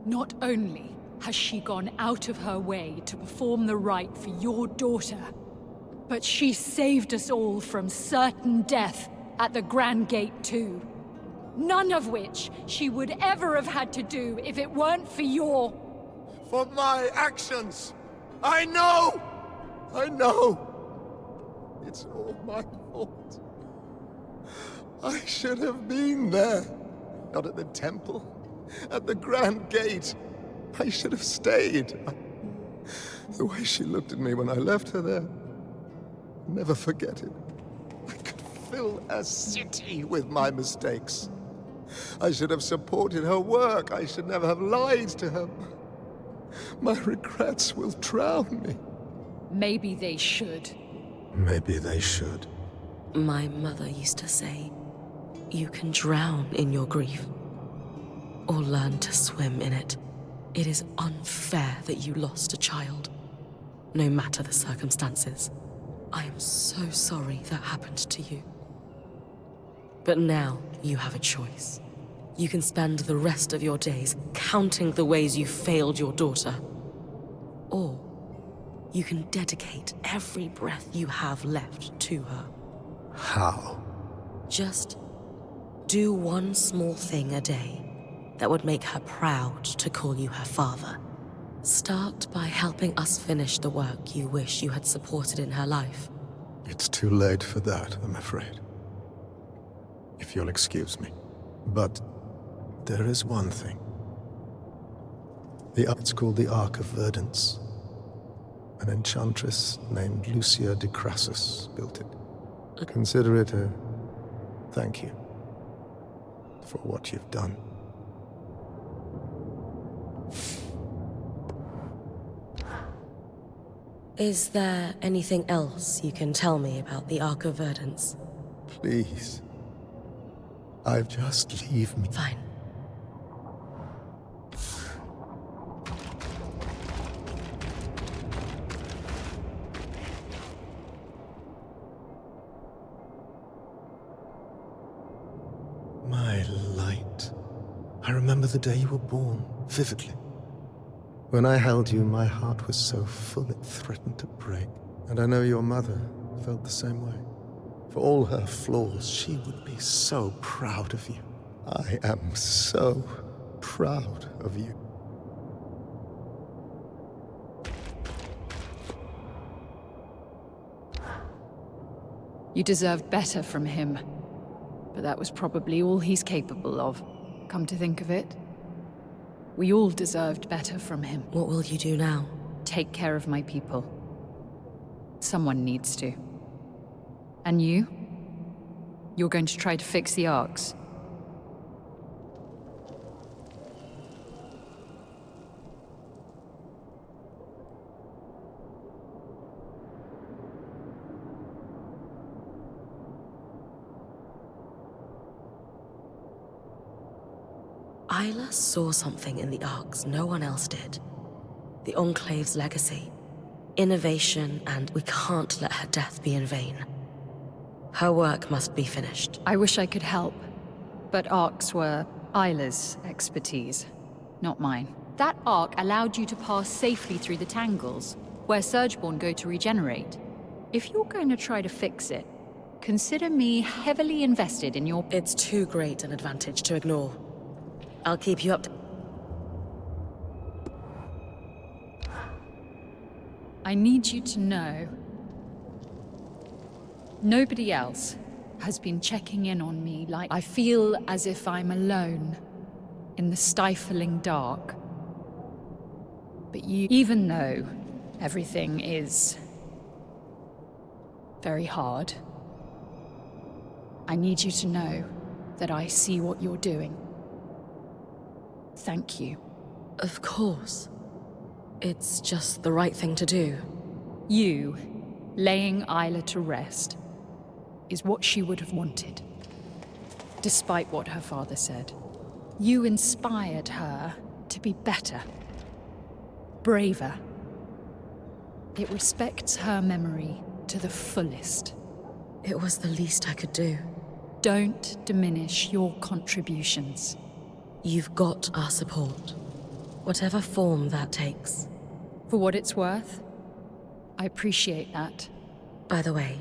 Not only has she gone out of her way to perform the rite for your daughter, but she saved us all from certain death at the Grand Gate too. None of which she would ever have had to do if it weren't for your... For my actions! I know! I know! It's all my fault. I should have been there. Not at the temple. At the Grand Gate. I should have stayed. The way she looked at me when I left her there. I'll never forget it. I could fill a city with my mistakes. I should have supported her work. I should never have lied to her. My regrets will drown me. Maybe they should. Maybe they should. My mother used to say, you can drown in your grief, or learn to swim in it. It is unfair that you lost a child, no matter the circumstances. I am so sorry that happened to you. But now you have a choice. You can spend the rest of your days counting the ways you failed your daughter. Or you can dedicate every breath you have left to her. How? Just do one small thing a day that would make her proud to call you her father. Start by helping us finish the work you wish you had supported in her life. It's too late for that, I'm afraid. If you'll excuse me. But there is one thing. It's called the Ark of Verdance. An enchantress named Lucia de Crassus built it. Consider it a thank you for what you've done. Is there anything else you can tell me about the Ark of Verdance? Please. Just leave me. Fine. My light. I remember the day you were born, vividly. When I held you, my heart was so full it threatened to break. And I know your mother felt the same way. For all her flaws, she would be so proud of you. I am so proud of you. You deserved better from him. But that was probably all he's capable of, come to think of it. We all deserved better from him. What will you do now? Take care of my people. Someone needs to. And you? You're going to try to fix the arcs. Isla saw something in the arcs no one else did. The Enclave's legacy, innovation, and we can't let her death be in vain. Her work must be finished. I wish I could help, but arcs were Isla's expertise, not mine. That arc allowed you to pass safely through the tangles, where Surgeborn go to regenerate. If you're going to try to fix it, consider me heavily invested in your... It's too great an advantage to ignore. I'll keep you up to... I need you to know... nobody else has been checking in on me like... I feel as if I'm alone in the stifling dark. But you... even though everything is... very hard, I need you to know that I see what you're doing. Thank you. Of course. It's just the right thing to do. You, laying Isla to rest, is what she would have wanted. Despite what her father said, you inspired her to be better, braver. It respects her memory to the fullest. It was the least I could do. Don't diminish your contributions. You've got our support, whatever form that takes. For what it's worth, I appreciate that. By the way,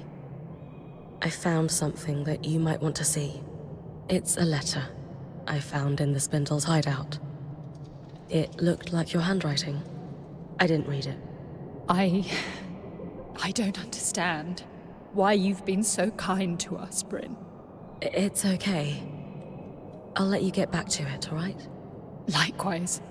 I found something that you might want to see. It's a letter I found in the Spindle's hideout. It looked like your handwriting. I didn't read it. I don't understand why you've been so kind to us, Bryn. It's okay. I'll let you get back to it, all right? Likewise.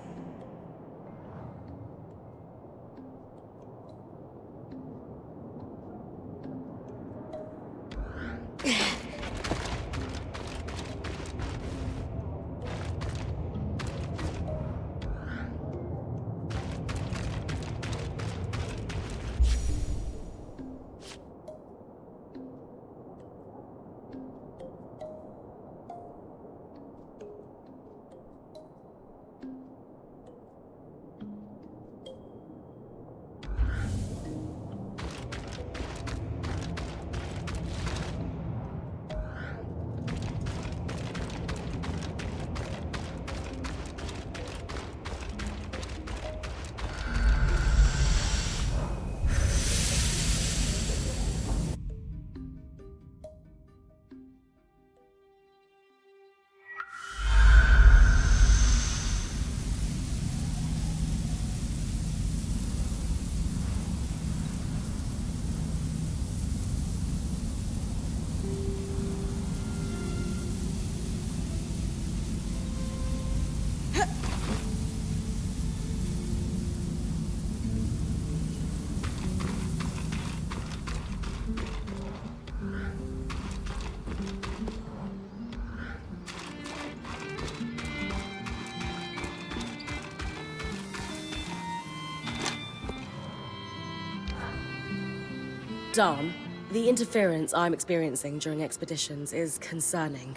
Dan, the interference I'm experiencing during expeditions is concerning.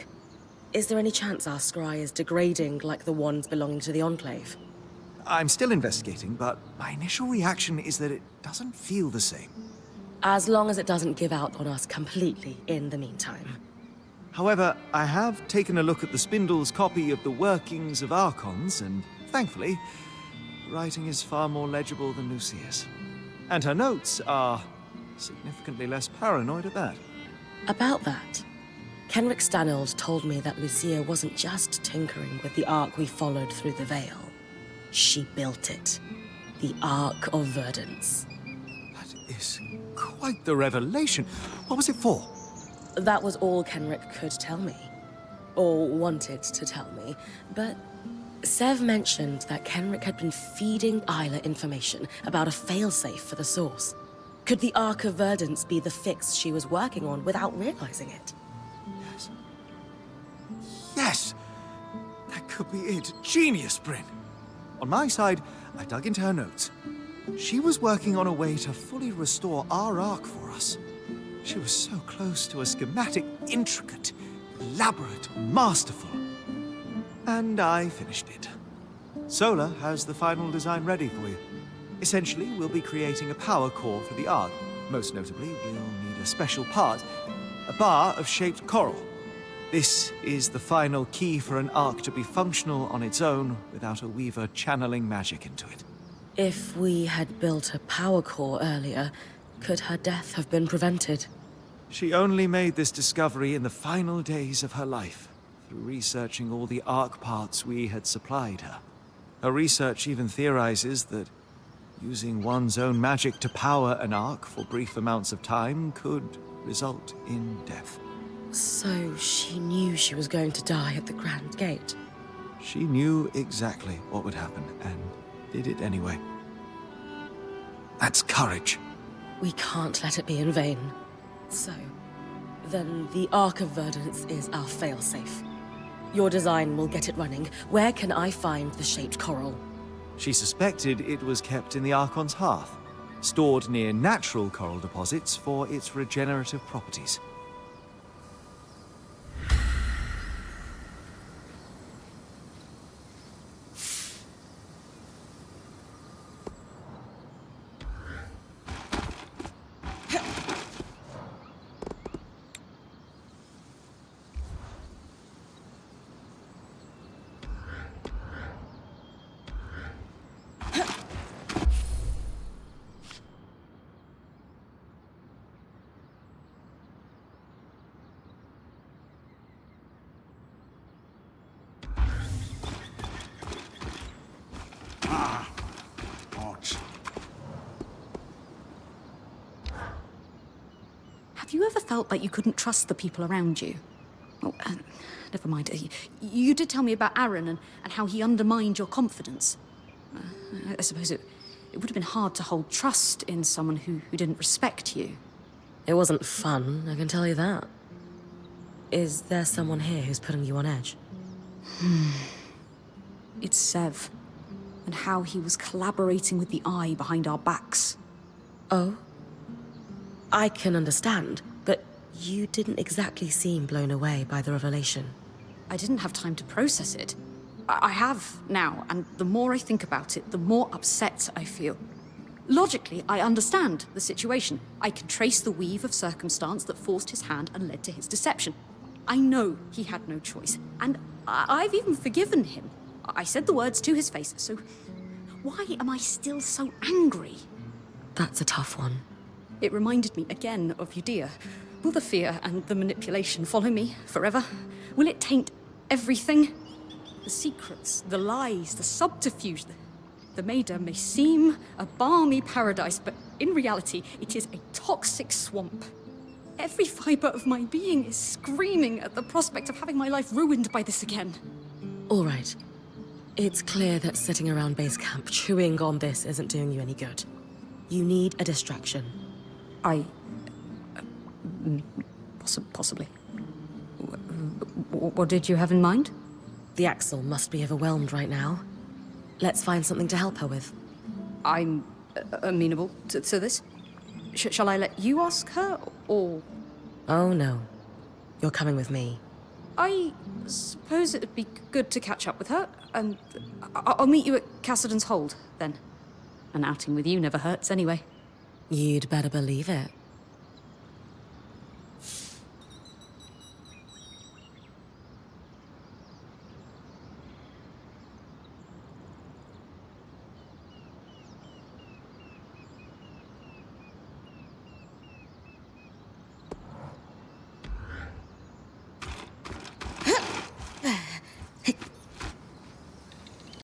Is there any chance our scry is degrading like the ones belonging to the Enclave? I'm still investigating, but my initial reaction is that it doesn't feel the same. As long as it doesn't give out on us completely in the meantime. However, I have taken a look at the Spindle's copy of the workings of Archons, and thankfully, writing is far more legible than Lucia's. And her notes are significantly less paranoid at that. About that, Kenrick Stanold told me that Lucia wasn't just tinkering with the Ark we followed through the Veil. She built it. The Ark of Verdance. That is quite the revelation. What was it for? That was all Kenrick could tell me. Or wanted to tell me. But Sev mentioned that Kenrick had been feeding Isla information about a failsafe for the Source. Could the Ark of Verdance be the fix she was working on without realizing it? Yes. Yes! That could be it. Genius, Bryn. On my side, I dug into her notes. She was working on a way to fully restore our Ark for us. She was so close to a schematic, intricate, elaborate, masterful. And I finished it. Sola has the final design ready for you. Essentially, we'll be creating a power core for the Ark. Most notably, we'll need a special part, a bar of shaped coral. This is the final key for an Ark to be functional on its own without a Weaver channeling magic into it. If we had built a power core earlier, could her death have been prevented? She only made this discovery in the final days of her life, through researching all the Ark parts we had supplied her. Her research even theorizes that using one's own magic to power an Ark for brief amounts of time could result in death. So she knew she was going to die at the Grand Gate? She knew exactly what would happen, and did it anyway. That's courage. We can't let it be in vain. So, Then the Ark of Verdance is our failsafe. Your design will get it running. Where can I find the shaped coral? She suspected it was kept in the Archon's hearth, stored near natural coral deposits for its regenerative properties. Have you ever felt like you couldn't trust the people around you? Oh, never mind. You did tell me about Aaron and how he undermined your confidence. I suppose it would have been hard to hold trust in someone who didn't respect you. It wasn't fun, I can tell you that. Is there someone here who's putting you on edge? It's Sev, and how he was collaborating with the Eye behind our backs. Oh? I can understand, but you didn't exactly seem blown away by the revelation. I didn't have time to process it. I have now, and the more I think about it, the more upset I feel. Logically, I understand the situation. I can trace the weave of circumstance that forced his hand and led to his deception. I know he had no choice, and I've even forgiven him. I said the words to his face, so why am I still so angry? That's a tough one. It reminded me again of Udea. Will the fear and the manipulation follow me forever? Will it taint everything? The secrets, the lies, the subterfuge. The Maida may seem a balmy paradise, but in reality, it is a toxic swamp. Every fibre of my being is screaming at the prospect of having my life ruined by this again. All right. It's clear that sitting around base camp chewing on this isn't doing you any good. You need a distraction. Possibly. What did you have in mind? The Axel must be overwhelmed right now. Let's find something to help her with. I'm amenable to this. Shall I let you ask her, or...? Oh, no. You're coming with me. I suppose it'd be good to catch up with her, and I'll meet you at Cassidan's Hold, then. An outing with you never hurts, anyway. You'd better believe it.